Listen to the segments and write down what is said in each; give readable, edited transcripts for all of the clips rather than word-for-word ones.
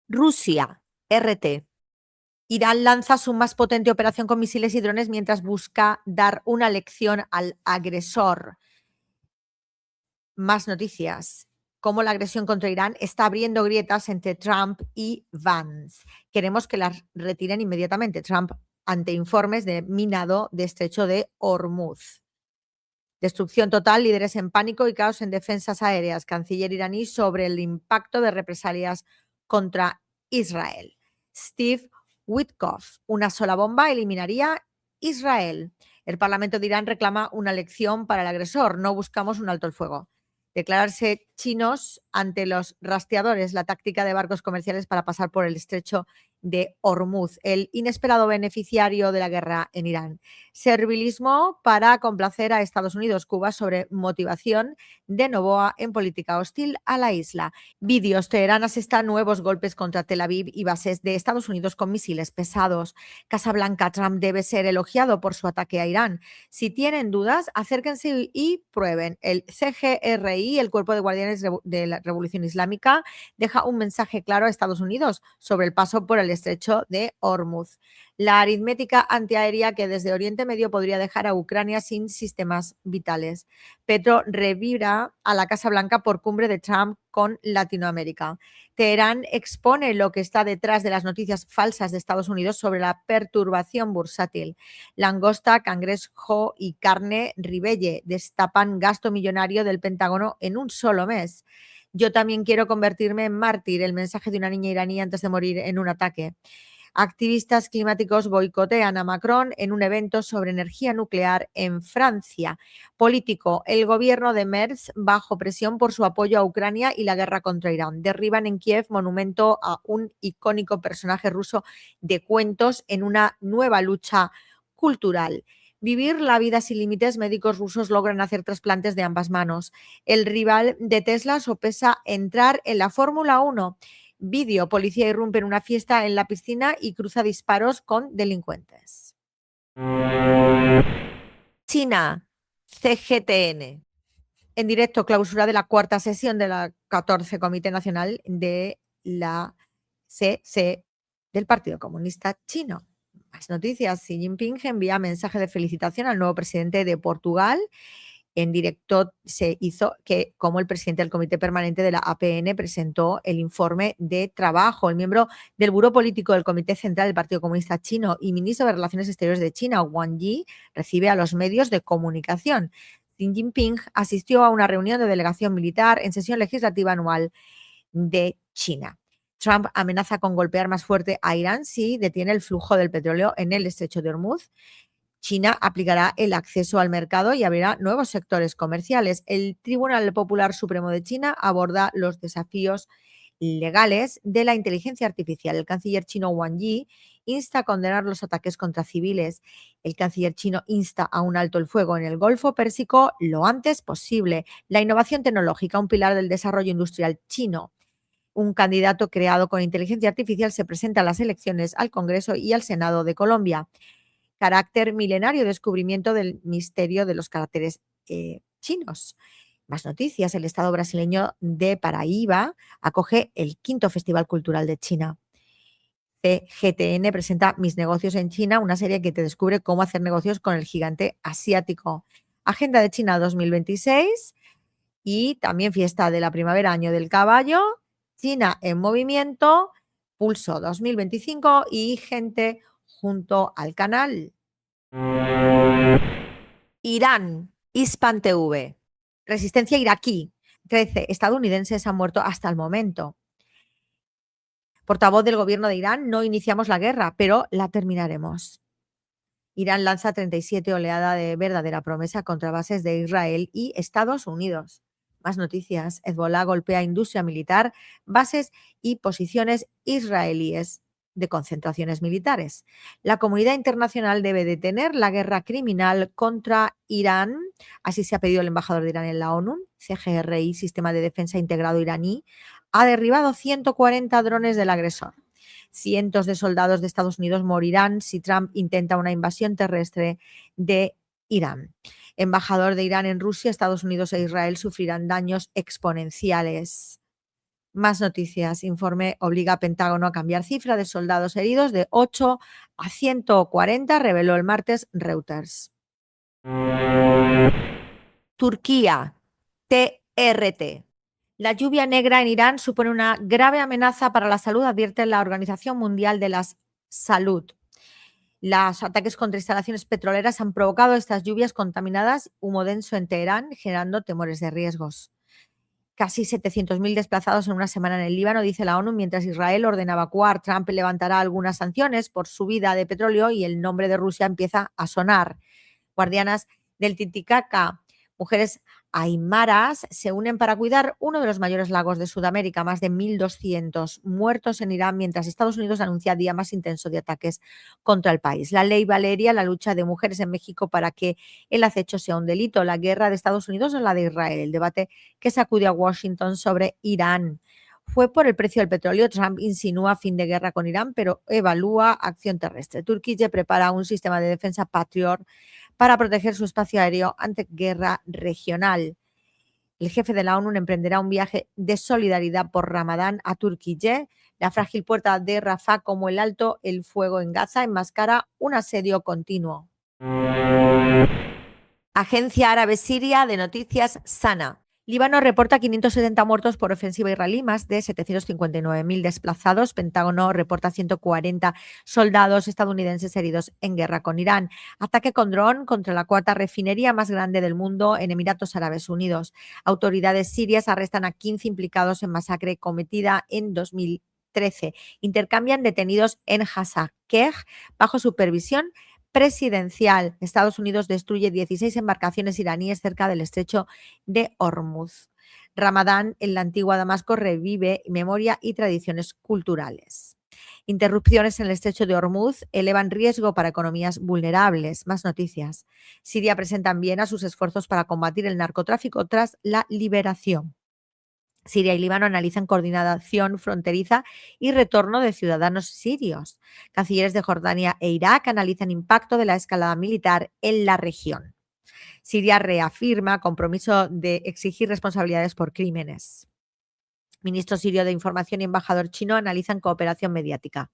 Rusia, RT. Irán lanza su más potente operación con misiles y drones mientras busca dar una lección al agresor. Más noticias. Cómo la agresión contra Irán está abriendo grietas entre Trump y Vance. Queremos que las retiren inmediatamente. Trump ante informes de minado de estrecho de Hormuz. Destrucción total, líderes en pánico y caos en defensas aéreas. Canciller iraní sobre el impacto de represalias contra Israel. Steve Witkoff, una sola bomba eliminaría Israel. El Parlamento de Irán reclama una lección para el agresor. No buscamos un alto el fuego. Declararse chinos ante los rastreadores, la táctica de barcos comerciales para pasar por el estrecho de Hormuz, el inesperado beneficiario de la guerra en Irán. Servilismo para complacer a Estados Unidos. Cuba sobre motivación de Noboa en política hostil a la isla. Vídeos. Teherán asesta nuevos golpes contra Tel Aviv y bases de Estados Unidos con misiles pesados. Casa Blanca. Trump debe ser elogiado por su ataque a Irán. Si tienen dudas, acérquense y prueben. El CGRI, el Cuerpo de Guardianes de la Revolución Islámica, deja un mensaje claro a Estados Unidos sobre el paso por el estrecho de Hormuz. La aritmética antiaérea que desde Oriente Medio podría dejar a Ucrania sin sistemas vitales. Petro revira a la Casa Blanca por cumbre de Trump con Latinoamérica. Teherán expone lo que está detrás de las noticias falsas de Estados Unidos sobre la perturbación bursátil. Langosta, cangrejo y carne ribeye destapan gasto millonario del Pentágono en un solo mes. Yo también quiero convertirme en mártir, el mensaje de una niña iraní antes de morir en un ataque. Activistas climáticos boicotean a Macron en un evento sobre energía nuclear en Francia. Político, el gobierno de Merz bajo presión por su apoyo a Ucrania y la guerra contra Irán. Derriban en Kiev monumento a un icónico personaje ruso de cuentos en una nueva lucha cultural. Vivir la vida sin límites, médicos rusos logran hacer trasplantes de ambas manos. El rival de Tesla sopesa entrar en la Fórmula 1. Vídeo, policía irrumpe en una fiesta en la piscina y cruza disparos con delincuentes. China, CGTN. En directo, clausura de la cuarta sesión de la 14 Comité Nacional de la CC del Partido Comunista Chino. Más noticias. Xi Jinping envía mensaje de felicitación al nuevo presidente de Portugal. En directo se hizo que, como el presidente del Comité Permanente de la APN presentó el informe de trabajo, el miembro del Buró Político del Comité Central del Partido Comunista Chino y ministro de Relaciones Exteriores de China, Wang Yi, recibe a los medios de comunicación. Xi Jinping asistió a una reunión de delegación militar en sesión legislativa anual de China. Trump amenaza con golpear más fuerte a Irán si detiene el flujo del petróleo en el estrecho de Hormuz. China aplicará el acceso al mercado y abrirá nuevos sectores comerciales. El Tribunal Popular Supremo de China aborda los desafíos legales de la inteligencia artificial. El canciller chino Wang Yi insta a condenar los ataques contra civiles. El canciller chino insta a un alto el fuego en el Golfo Pérsico lo antes posible. La innovación tecnológica, un pilar del desarrollo industrial chino. Un candidato creado con inteligencia artificial se presenta a las elecciones al Congreso y al Senado de Colombia. Carácter milenario, descubrimiento del misterio de los caracteres chinos. Más noticias. El Estado brasileño de Paraíba acoge el quinto Festival Cultural de China. CGTN presenta Mis negocios en China, una serie que te descubre cómo hacer negocios con el gigante asiático. Agenda de China 2026 y también fiesta de la primavera, año del caballo, China en movimiento, Pulso 2025 y gente junto al canal. Irán, Hispan TV. Resistencia iraquí. 13 estadounidenses han muerto hasta el momento. Portavoz del gobierno de Irán, no iniciamos la guerra, pero la terminaremos. Irán lanza 37 oleada de verdadera promesa contra bases de Israel y Estados Unidos. Más noticias. Hezbollah golpea industria militar, bases y posiciones israelíes de concentraciones militares. La comunidad internacional debe detener la guerra criminal contra Irán. Así se ha pedido el embajador de Irán en la ONU. CGRI, Sistema de Defensa Integrado iraní, ha derribado 140 drones del agresor. Cientos de soldados de Estados Unidos morirán si Trump intenta una invasión terrestre de Irán. Embajador de Irán en Rusia, Estados Unidos e Israel sufrirán daños exponenciales. Más noticias. Informe obliga a Pentágono a cambiar cifra de soldados heridos de 8 a 140, reveló el martes Reuters. Turquía, TRT. La lluvia negra en Irán supone una grave amenaza para la salud, advierte la Organización Mundial de la Salud. Los ataques contra instalaciones petroleras han provocado estas lluvias contaminadas, humo denso en Teherán, generando temores de riesgos. Casi 700.000 desplazados en una semana en el Líbano, dice la ONU, mientras Israel ordena evacuar. Trump levantará algunas sanciones por subida de petróleo y el nombre de Rusia empieza a sonar. Guardianas del Titicaca, mujeres aymaras, se unen para cuidar uno de los mayores lagos de Sudamérica, más de 1.200 muertos en Irán, mientras Estados Unidos anuncia día más intenso de ataques contra el país. La ley Valeria, la lucha de mujeres en México para que el acecho sea un delito, la guerra de Estados Unidos o la de Israel, el debate que sacude a Washington sobre Irán. Fue por el precio del petróleo. Trump insinúa fin de guerra con Irán, pero evalúa acción terrestre. Turquía prepara un sistema de defensa Patriot para proteger su espacio aéreo ante guerra regional. El jefe de la ONU emprenderá un viaje de solidaridad por Ramadán a Turquía. La frágil puerta de Rafah, como el alto el fuego en Gaza, enmascara un asedio continuo. Agencia Árabe Siria de Noticias Sana. Líbano reporta 570 muertos por ofensiva israelí, más de 759.000 desplazados. Pentágono reporta 140 soldados estadounidenses heridos en guerra con Irán. Ataque con dron contra la cuarta refinería más grande del mundo en Emiratos Árabes Unidos. Autoridades sirias arrestan a 15 implicados en masacre cometida en 2013. Intercambian detenidos en Hasakeh bajo supervisión presidencial. Estados Unidos destruye 16 embarcaciones iraníes cerca del estrecho de Hormuz. Ramadán en la antigua Damasco revive memoria y tradiciones culturales. Interrupciones en el estrecho de Hormuz elevan riesgo para economías vulnerables. Más noticias. Siria presenta bien a sus esfuerzos para combatir el narcotráfico tras la liberación. Siria y Líbano analizan coordinación fronteriza y retorno de ciudadanos sirios. Cancilleres de Jordania e Irak analizan impacto de la escalada militar en la región. Siria reafirma compromiso de exigir responsabilidades por crímenes. Ministro sirio de Información y embajador chino analizan cooperación mediática.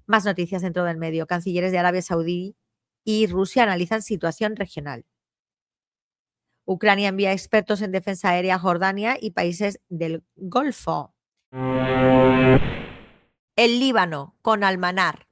Más noticias dentro del medio. Cancilleres de Arabia Saudí y Rusia analizan situación regional. Ucrania envía expertos en defensa aérea a Jordania y países del Golfo. El Líbano, con Almanar.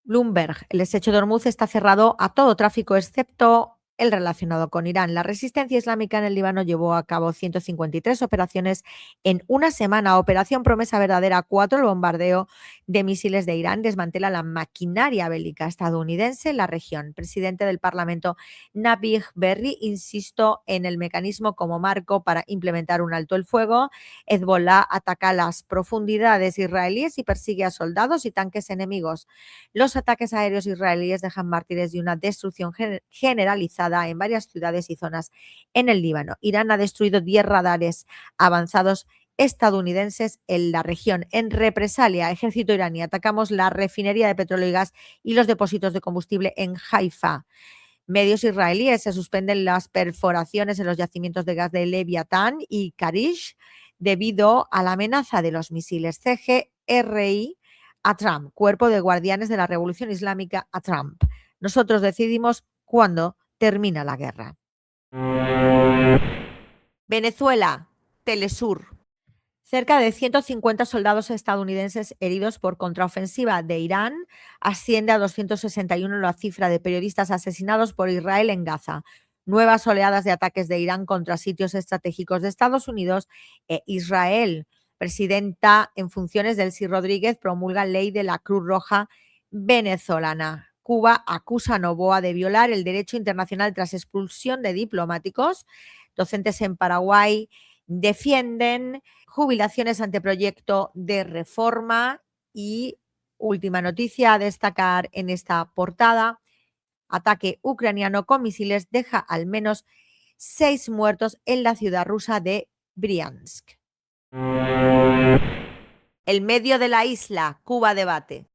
Bloomberg, el estrecho de Hormuz está cerrado a todo tráfico excepto el relacionado con Irán. La resistencia islámica en el Líbano llevó a cabo 153 operaciones en una semana. Operación Promesa Verdadera 4, el bombardeo de misiles de Irán desmantela la maquinaria bélica estadounidense en la región. Presidente del Parlamento Nabih Berri insistió en el mecanismo como marco para implementar un alto el fuego. Hezbollah ataca las profundidades israelíes y persigue a soldados y tanques enemigos. Los ataques aéreos israelíes dejan mártires de una destrucción generalizada en varias ciudades y zonas en el Líbano. Irán ha destruido 10 radares avanzados estadounidenses en la región. En represalia, ejército iraní, atacamos la refinería de petróleo y gas y los depósitos de combustible en Haifa. Medios israelíes se suspenden las perforaciones en los yacimientos de gas de Leviatán y Karish debido a la amenaza de los misiles CGRI a Trump, Cuerpo de Guardianes de la Revolución Islámica a Trump. Nosotros decidimos cuándo termina la guerra. Venezuela, Telesur. Cerca de 150 soldados estadounidenses heridos por contraofensiva de Irán. Asciende a 261 la cifra de periodistas asesinados por Israel en Gaza. Nuevas oleadas de ataques de Irán contra sitios estratégicos de Estados Unidos e Israel. Presidenta en funciones Delcy Rodríguez promulga ley de la Cruz Roja venezolana. Cuba acusa a Noboa de violar el derecho internacional tras expulsión de diplomáticos. Docentes en Paraguay defienden jubilaciones ante proyecto de reforma. Y última noticia a destacar en esta portada: ataque ucraniano con misiles deja al menos 6 muertos en la ciudad rusa de Briansk. El medio de la isla, Cuba debate.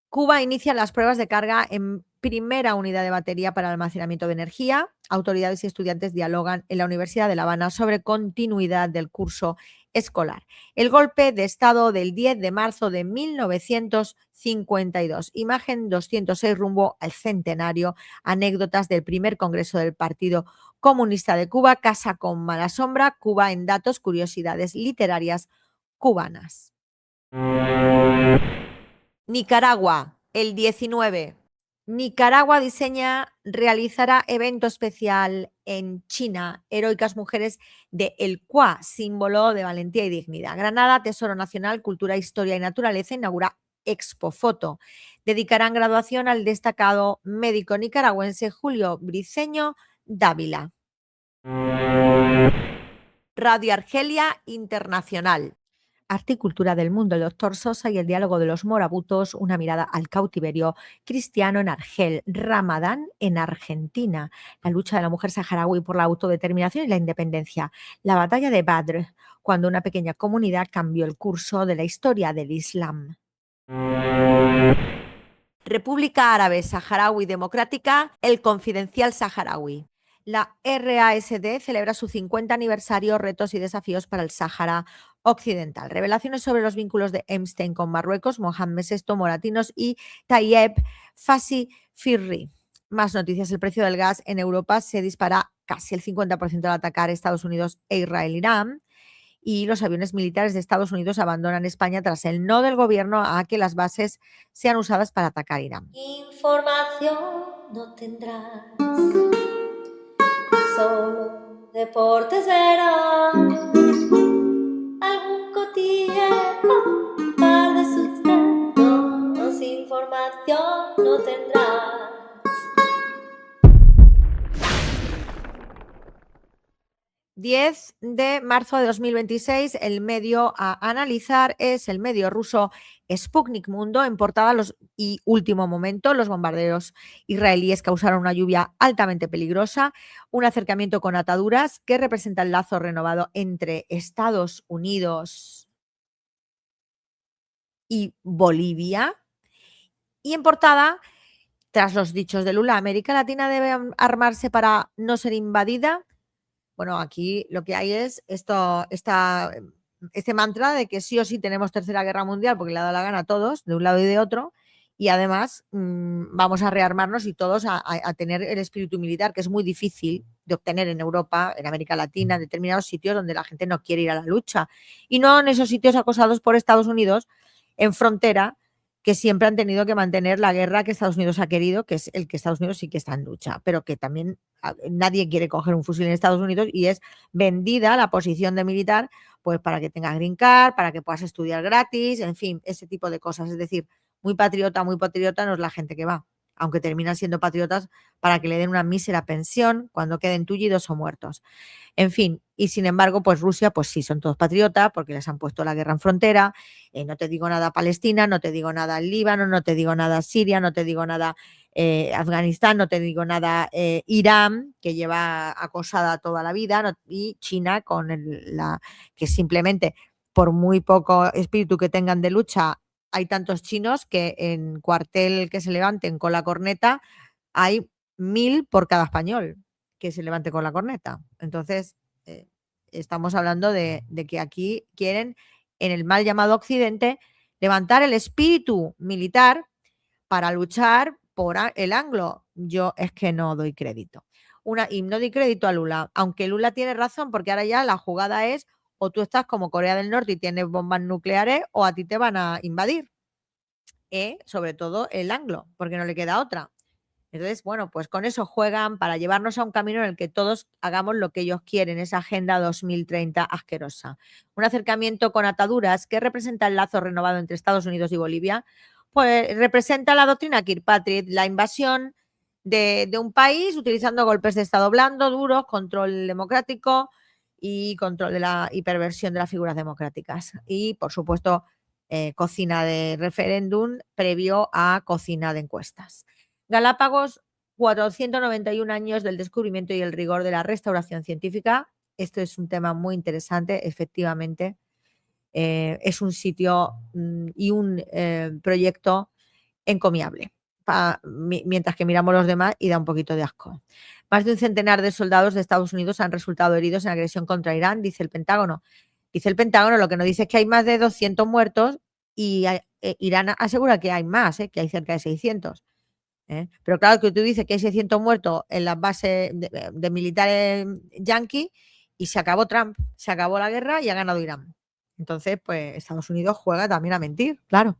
Cuba inicia las pruebas de carga en primera unidad de batería para almacenamiento de energía. Autoridades y estudiantes dialogan en la Universidad de La Habana sobre continuidad del curso escolar. El golpe de Estado del 10 de marzo de 1952. Imagen 206 rumbo al centenario. Anécdotas del primer congreso del Partido Comunista de Cuba. Casa con mala sombra. Cuba en datos. Curiosidades literarias cubanas. Nicaragua, el 19. Nicaragua realizará evento especial en China, heroicas mujeres de El Cua, símbolo de valentía y dignidad. Granada, Tesoro Nacional, Cultura, Historia y Naturaleza, inaugura Expo Foto. Dedicarán graduación al destacado médico nicaragüense Julio Briceño Dávila. Radio Argelia Internacional. Arte y cultura del mundo, el doctor Sosa y el diálogo de los morabutos, una mirada al cautiverio cristiano en Argel, Ramadán en Argentina, la lucha de la mujer saharaui por la autodeterminación y la independencia, la batalla de Badr, cuando una pequeña comunidad cambió el curso de la historia del Islam. República Árabe Saharaui Democrática, el Confidencial Saharaui. La RASD celebra su 50 aniversario, retos y desafíos para el Sáhara Occidental. Revelaciones sobre los vínculos de Epstein con Marruecos, Mohamed VI, Moratinos y Tayeb Fassi Firri. Más noticias, el precio del gas en Europa se dispara casi el 50% al atacar Estados Unidos e Israel-Irán. Y los aviones militares de Estados Unidos abandonan España tras el no del gobierno a que las bases sean usadas para atacar Irán. Información no tendrás, solo deportes verás, algún cotilleo, un par de sucesos, información no tendrás. 10 de marzo de 2026, el medio a analizar es el medio ruso Sputnik Mundo. En portada y último momento, los bombardeos israelíes causaron una lluvia altamente peligrosa, un acercamiento con ataduras que representa el lazo renovado entre Estados Unidos y Bolivia. Y en portada, tras los dichos de Lula, América Latina debe armarse para no ser invadida. Bueno, aquí lo que hay es este mantra de que sí o sí tenemos tercera guerra mundial porque le ha dado la gana a todos, de un lado y de otro, y además vamos a rearmarnos y todos a tener el espíritu militar, que es muy difícil de obtener en Europa, en América Latina, en determinados sitios donde la gente no quiere ir a la lucha. Y no en esos sitios acosados por Estados Unidos en frontera, que siempre han tenido que mantener la guerra que Estados Unidos ha querido, que es el que Estados Unidos sí que está en lucha, pero que también nadie quiere coger un fusil en Estados Unidos y es vendida la posición de militar pues para que tengas green card, para que puedas estudiar gratis, en fin, ese tipo de cosas. Es decir, muy patriota no es la gente que va, aunque terminan siendo patriotas para que le den una mísera pensión cuando queden tullidos o muertos. En fin, y sin embargo, pues Rusia, pues sí, son todos patriotas porque les han puesto la guerra en frontera. No te digo nada Palestina, no te digo nada Líbano, no te digo nada Siria, no te digo nada Afganistán, no te digo nada Irán, que lleva acosada toda la vida, y China, que simplemente por muy poco espíritu que tengan de lucha, hay tantos chinos que en cuartel que se levanten con la corneta hay 1000 por cada español que se levante con la corneta. Entonces, estamos hablando de que aquí quieren, en el mal llamado Occidente, levantar el espíritu militar para luchar por el anglo. Yo es que no doy crédito. Y no doy crédito a Lula, aunque Lula tiene razón, porque ahora ya la jugada es o tú estás como Corea del Norte y tienes bombas nucleares o a ti te van a invadir. Sobre todo el anglo, porque no le queda otra. Entonces, bueno, pues con eso juegan para llevarnos a un camino en el que todos hagamos lo que ellos quieren, esa Agenda 2030 asquerosa. Un acercamiento con ataduras que representa el lazo renovado entre Estados Unidos y Bolivia, pues representa la doctrina Kirkpatrick, la invasión de un país utilizando golpes de Estado blando, duros, control democrático y control de la hiperversión de las figuras democráticas. Y, por supuesto, cocina de referéndum previo a cocina de encuestas. Galápagos, 491 años del descubrimiento y el rigor de la restauración científica. Esto es un tema muy interesante, efectivamente. Es un sitio y un proyecto encomiable. mientras que miramos los demás y da un poquito de asco. Más de un centenar de soldados de Estados Unidos han resultado heridos en agresión contra Irán, dice el Pentágono. Dice el Pentágono, lo que nos dice es que hay más de 200 muertos y Irán asegura que hay más, que hay cerca de 600. Pero claro que tú dices que hay 600 muertos en las bases de militares yanquis y se acabó Trump, se acabó la guerra y ha ganado Irán. Entonces, pues Estados Unidos juega también a mentir, claro.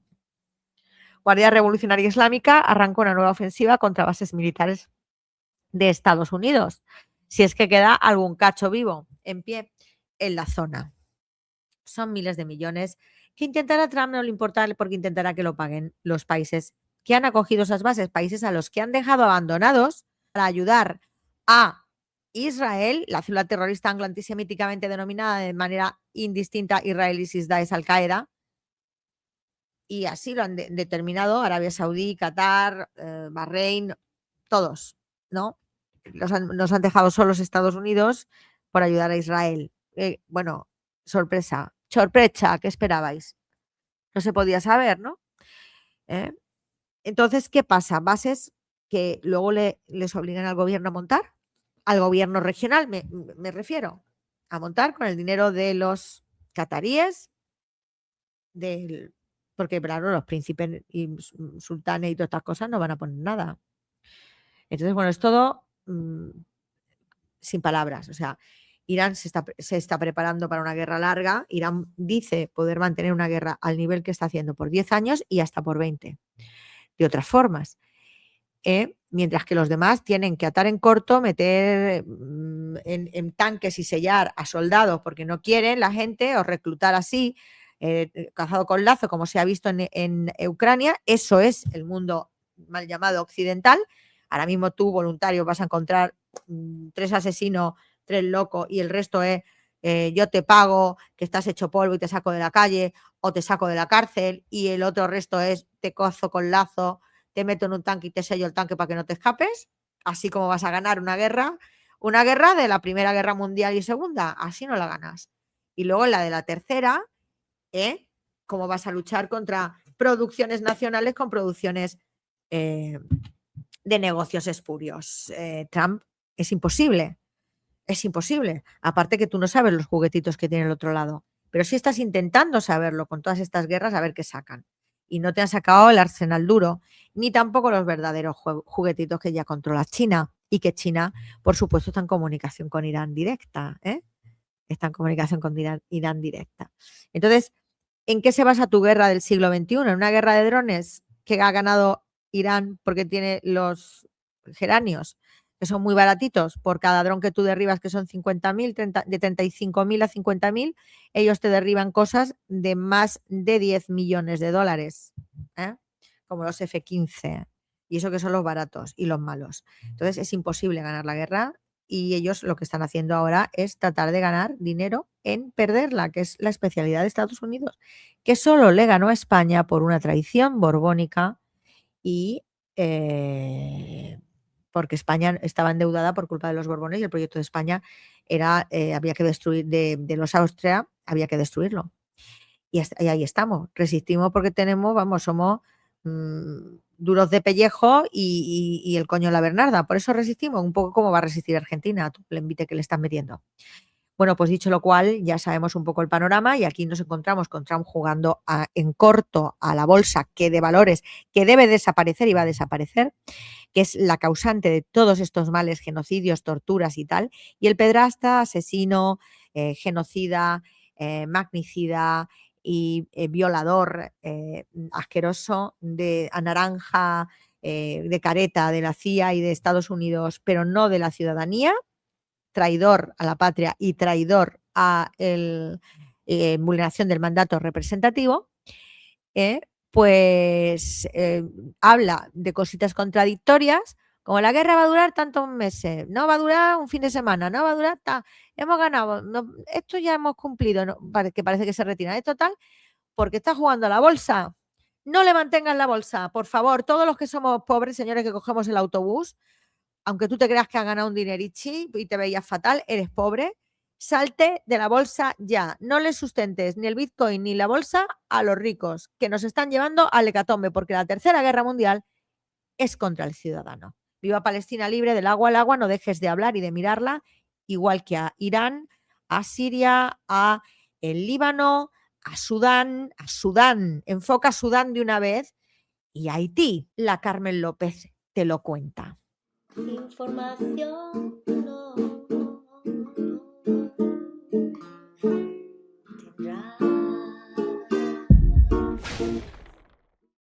Guardia Revolucionaria Islámica arrancó una nueva ofensiva contra bases militares de Estados Unidos, si es que queda algún cacho vivo en pie en la zona. Son miles de millones que intentará Trump, no le importa porque intentará que lo paguen los países que han acogido esas bases, países a los que han dejado abandonados para ayudar a Israel, la célula terrorista anglo-antisemíticamente denominada de manera indistinta Israel ISIS Daesh Al-Qaeda, y así lo han determinado Arabia Saudí, Qatar, Bahrein, todos, ¿no? Nos han dejado solos Estados Unidos por ayudar a Israel. Bueno, sorpresa, sorpresa, ¿qué esperabais? No se podía saber, ¿no? ¿Eh? Entonces, ¿qué pasa? Bases que luego les obligan al gobierno a montar, al gobierno regional, me refiero, a montar con el dinero de los cataríes, porque claro, los príncipes y sultanes y todas estas cosas no van a poner nada. Entonces, bueno, es todo sin palabras. O sea, Irán se está preparando para una guerra larga. Irán dice poder mantener una guerra al nivel que está haciendo por 10 años y hasta por 20, de otras formas. Mientras que los demás tienen que atar en corto, meter en tanques y sellar a soldados porque no quieren la gente, o reclutar así, cazado con lazo, como se ha visto en Ucrania. Eso es el mundo mal llamado occidental. Ahora mismo tú, voluntario, vas a encontrar 3 asesinos, 3 locos, y el resto es yo te pago, que estás hecho polvo y te saco de la calle o te saco de la cárcel, y el otro resto es te cozo con lazo, te meto en un tanque y te sello el tanque para que no te escapes. Así como vas a ganar una guerra de la Primera Guerra Mundial y Segunda, así no la ganas. Y luego en la de la Tercera, cómo vas a luchar contra producciones nacionales con producciones de negocios espurios. Trump es imposible. Es imposible. Aparte que tú no sabes los juguetitos que tiene el otro lado. Pero sí estás intentando saberlo con todas estas guerras, a ver qué sacan. Y no te han sacado el arsenal duro, ni tampoco los verdaderos juguetitos que ya controla China. Y que China, por supuesto, está en comunicación con Irán directa. Está en comunicación con Irán directa. Entonces, ¿en qué se basa tu guerra del siglo XXI? ¿En una guerra de drones que ha ganado Irán porque tiene los geranios, que son muy baratitos? Por cada dron que tú derribas, que son 50.000, de 35.000 a 50.000, ellos te derriban cosas de más de 10 millones de dólares, como los F-15. Y eso que son los baratos y los malos. Entonces es imposible ganar la guerra, y ellos lo que están haciendo ahora es tratar de ganar dinero en perderla, que es la especialidad de Estados Unidos, que solo le ganó a España por una traición borbónica y porque España estaba endeudada por culpa de los Borbones, y el proyecto de España era, había que destruir, de los Austria, había que destruirlo. Y ahí estamos, resistimos porque somos duros de pellejo y el coño la Bernarda. Por eso resistimos, un poco como va a resistir Argentina, a el envite que le están metiendo. Bueno, pues dicho lo cual, ya sabemos un poco el panorama, y aquí nos encontramos con Trump jugando en corto a la bolsa de valores que debe desaparecer y va a desaparecer, que es la causante de todos estos males, genocidios, torturas y tal, y el pedrasta, asesino, genocida, magnicida y violador asqueroso a naranja, de careta de la CIA y de Estados Unidos, pero no de la ciudadanía, traidor a la patria y traidor a la vulneración del mandato representativo, pues habla de cositas contradictorias, como la guerra va a durar tantos meses, no va a durar un fin de semana, no va a durar, hemos ganado, esto ya hemos cumplido, que parece que se retira. Es total, porque está jugando a la bolsa. No le mantengan la bolsa, por favor, todos los que somos pobres, señores, que cogemos el autobús, aunque tú te creas que has ganado un dinerichi y te veías fatal, eres pobre, salte de la bolsa ya. No le sustentes ni el Bitcoin ni la bolsa a los ricos, que nos están llevando al hecatombe, porque la Tercera Guerra Mundial es contra el ciudadano. Viva Palestina libre, del agua al agua, no dejes de hablar y de mirarla, igual que a Irán, a Siria, a el Líbano, a Sudán, enfoca a Sudán de una vez, y a Haití. La Carmen López te lo cuenta. Información no